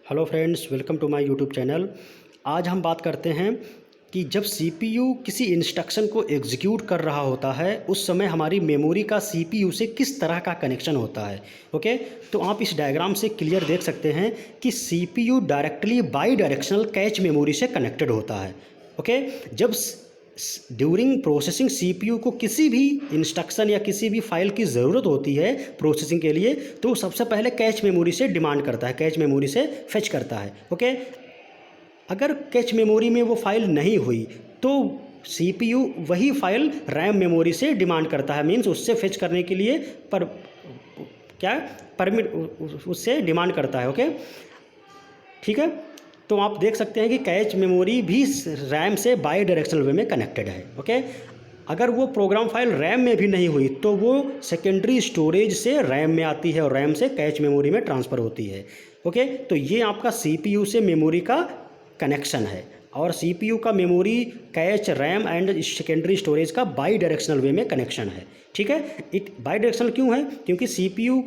Hello friends, welcome to my YouTube channel. आज हम बात करते हैं कि जब सीपीयू किसी इंस्ट्रक्शन को एग्जीक्यूट कर रहा होता है उस समय हमारी मेमोरी का सीपीयू से किस तरह का कनेक्शन होता है। ओके, तो आप इस डायग्राम से क्लियर देख सकते हैं कि CPU directly by directional cache memory से कनेक्टेड होता है। ओके, जब ड्यूरिंग प्रोसेसिंग सीपीयू को किसी भी इंस्ट्रक्शन या किसी भी फाइल की ज़रूरत होती है प्रोसेसिंग के लिए, तो सबसे पहले कैच मेमोरी से डिमांड करता है, कैच मेमोरी से फेच करता है। ओके, अगर कैच मेमोरी में वो फाइल नहीं हुई तो सीपीयू वही फाइल रैम मेमोरी से डिमांड करता है, मीन्स उससे फेच करने के लिए परमिट उससे डिमांड करता है। ओके, ठीक है। तो आप देख सकते हैं कि कैच मेमोरी भी रैम से बाई डायरेक्शनल वे में कनेक्टेड है। ओके, अगर वो प्रोग्राम फाइल रैम में भी नहीं हुई तो वो सेकेंडरी स्टोरेज से रैम में आती है और रैम से कैच मेमोरी में ट्रांसफ़र होती है। ओके, तो ये आपका सीपीयू से मेमोरी का कनेक्शन है और सीपीयू का memory catch RAM and secondary storage का बाई डायरेक्शनल वे में कनेक्शन है। ठीक है, बाई डायरेक्शनल क्यों है? क्योंकि सीपीयू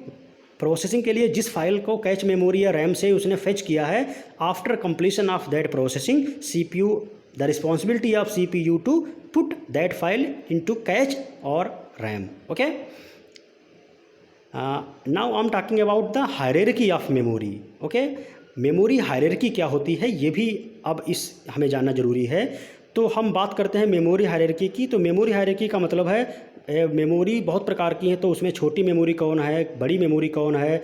प्रोसेसिंग के लिए जिस फाइल को कैच मेमोरी या रैम से उसने फेच किया है, after completion of that processing CPU the responsibility of CPU to put that file into cache or RAM. Okay, now I am talking about the hierarchy of memory. Okay, memory hierarchy क्या होती है ये भी अब हमें जानना ज़रूरी है। तो हम बात करते हैं मेमोरी हायरार्की की। तो मेमोरी हायरार्की का मतलब है मेमोरी बहुत प्रकार की है, तो उसमें छोटी मेमोरी कौन है, बड़ी मेमोरी कौन है,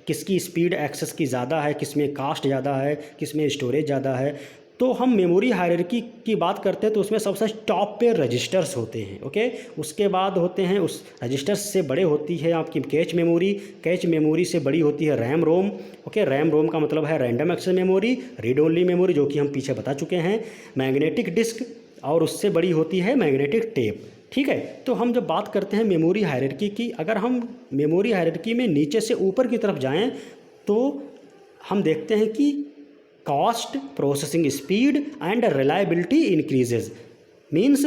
किसकी स्पीड एक्सेस की ज़्यादा है, किसमें कास्ट ज़्यादा है, किसमें स्टोरेज ज़्यादा है। तो हम मेमोरी हायरार्की की बात करते हैं तो उसमें सबसे टॉप पे रजिस्टर्स होते हैं। ओके, उसके बाद होते हैं, उस रजिस्टर्स से बड़े होती है आपकी कैच मेमोरी, कैच मेमोरी से बड़ी होती है RAM ROM. Okay, RAM ROM का मतलब है random access memory, read only memory, जो कि हम पीछे बता चुके हैं, मैग्नेटिक डिस्क, और उससे बड़ी होती है मैग्नेटिक टेप। ठीक है, तो हम जब बात करते हैं मेमोरी हायरार्की की, अगर हम मेमोरी हायरार्की में नीचे से ऊपर की तरफ जाएं तो हम देखते हैं कि cost, processing speed and reliability increases. Means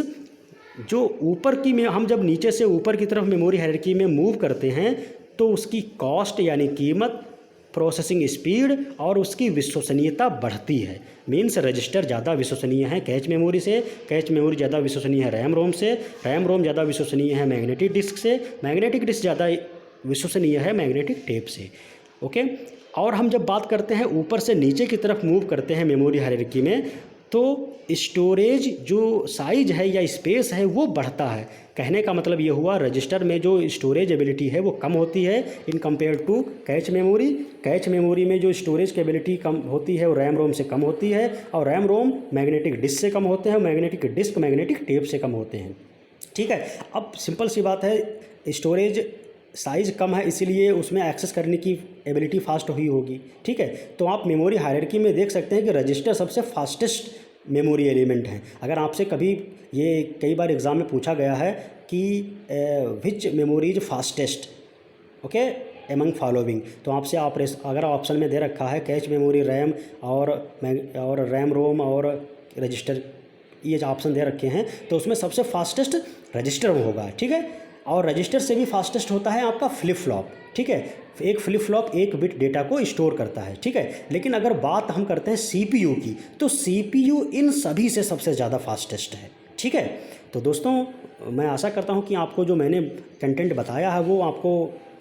जो ऊपर की में हम जब नीचे से ऊपर की तरफ मेमोरी हायरार्की में मूव करते हैं तो उसकी कॉस्ट यानी कीमत, प्रोसेसिंग स्पीड और उसकी विश्वसनीयता बढ़ती है। मीन्स रजिस्टर ज़्यादा विश्वसनीय है कैच मेमोरी से, कैच मेमोरी ज़्यादा विश्वसनीय है रैम रोम से, रैम रोम ज़्यादा विश्वसनीय है मैग्नेटिक डिस्क से, मैग्नेटिक डिस्क ज़्यादा विश्वसनीय है मैग्नेटिक टेप से। ओके, और हम जब बात करते हैं ऊपर से नीचे की तरफ मूव करते हैं मेमोरी हायरार्की में, तो स्टोरेज जो साइज है या स्पेस है वो बढ़ता है। कहने का मतलब ये हुआ रजिस्टर में जो स्टोरेज एबिलिटी है वो कम होती है in compare to cache memory. Cache memory में जो स्टोरेज की एबिलिटी कम होती है वो रैम रोम से कम होती है, और रैम रोम मैग्नेटिक डिस्क से कम होते हैं, मैग्नेटिक डिस्क मैग्नेटिक टेप से कम होते हैं। ठीक है, अब सिंपल सी बात है, स्टोरेज साइज़ कम है इसीलिए उसमें एक्सेस करने की एबिलिटी फास्ट हुई होगी। ठीक है, तो आप मेमोरी हायरार्की में देख सकते हैं कि रजिस्टर सबसे फास्टेस्ट मेमोरी एलिमेंट हैं। अगर आपसे कभी ये कई बार एग्ज़ाम में पूछा गया है कि which memory is fastest, okay, among following, तो आपसे अगर ऑप्शन में दे रखा है कैच मेमोरी, रैम और रैम रोम और रजिस्टर, ये जो ऑप्शन दे रखे हैं तो उसमें सबसे फास्टेस्ट रजिस्टर होगा। ठीक है, और रजिस्टर से भी फास्टेस्ट होता है आपका फ्लिप फ्लॉप। ठीक है, एक फ्लिप फ्लॉप एक बिट डेटा को स्टोर करता है। ठीक है, लेकिन अगर बात हम करते हैं सीपीयू की, तो सीपीयू इन सभी से सबसे ज़्यादा फास्टेस्ट है। ठीक है, तो दोस्तों मैं आशा करता हूँ कि आपको जो मैंने कंटेंट बताया है वो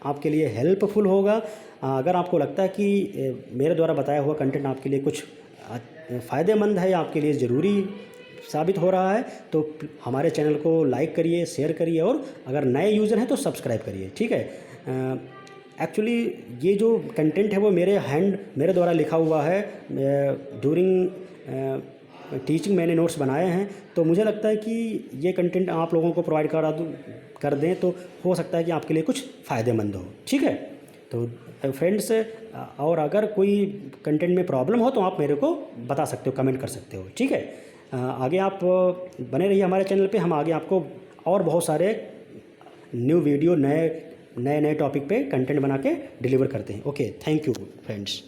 आपके लिए हेल्पफुल होगा। अगर आपको लगता है कि मेरे द्वारा बताया हुआ कंटेंट आपके लिए कुछ फ़ायदेमंद है या आपके लिए ज़रूरी साबित हो रहा है तो हमारे चैनल को लाइक करिए, शेयर करिए, और अगर नए यूज़र हैं तो सब्सक्राइब करिए। ठीक है, एक्चुअली ये जो कंटेंट है वो मेरे द्वारा लिखा हुआ है। ड्यूरिंग टीचिंग मैंने नोट्स बनाए हैं, तो मुझे लगता है कि ये कंटेंट आप लोगों को प्रोवाइड कर दें तो हो सकता है कि आपके लिए कुछ फ़ायदेमंद हो। ठीक है, तो फ्रेंड्स, और अगर कोई कंटेंट में प्रॉब्लम हो तो आप मेरे को बता सकते हो, कमेंट कर सकते हो। ठीक है, आगे आप बने रहिए हमारे चैनल पे, हम आगे आपको और बहुत सारे न्यू वीडियो नए टॉपिक पे कंटेंट बना के डिलीवर करते हैं। Okay, thank you friends.